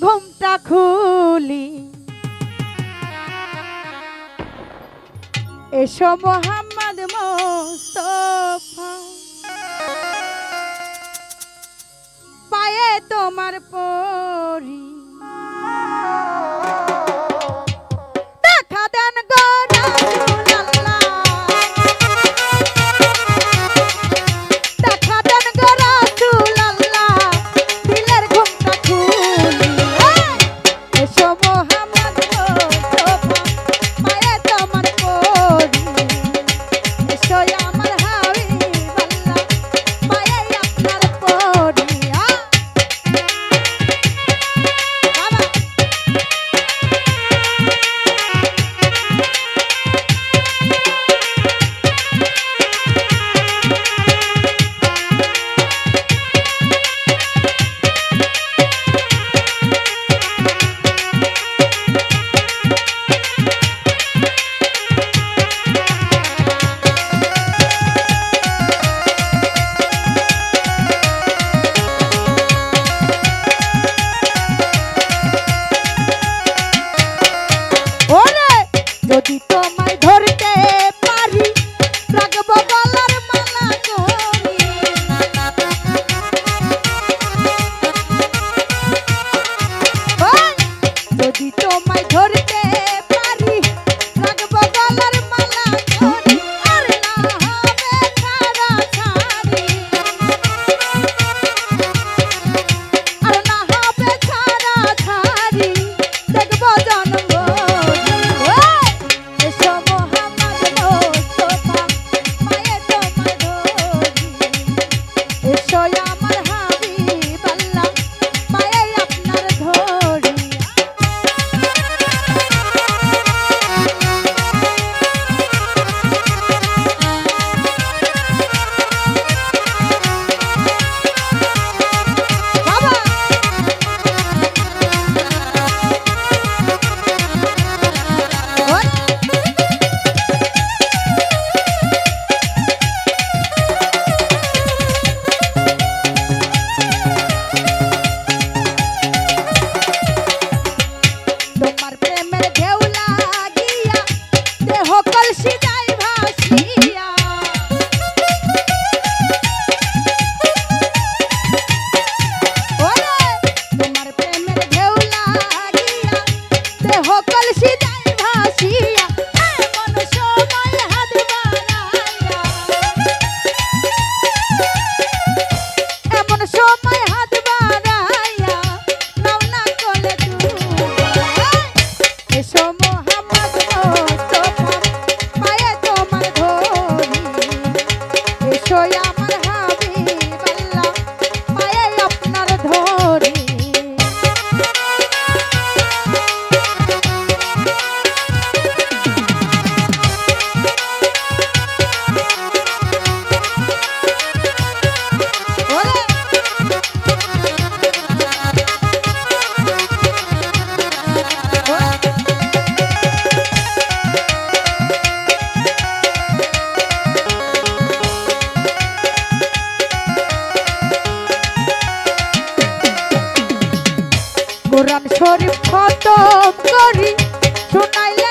ঘুমটা খুলি এসো মোহাম্মদ মোস্তফা পায়ে তোমার পরি দেখা দেন গো রাসূলুল্লাহ দেখা দেন গো রাসূলুল্লাহ দিলের ঘুমটা খুলি এসো মোহাম্মদ মোস্তফা পায়ে তোমার পরি এসো আমার হাবিবাল্লাহ পায়ে আপনার পরি যদি তোমায় ধরতে পারি রাখবো গলার মালা করি যদি তোমায় ধরতে পারি রাখবো গলার মালা করি আর না হবে ছাড়া ছাড়ি আর না হবে ছাড়া ছাড়ি দেখবো জন্ম কোরআন শরীফ খতম করি শোনাইলে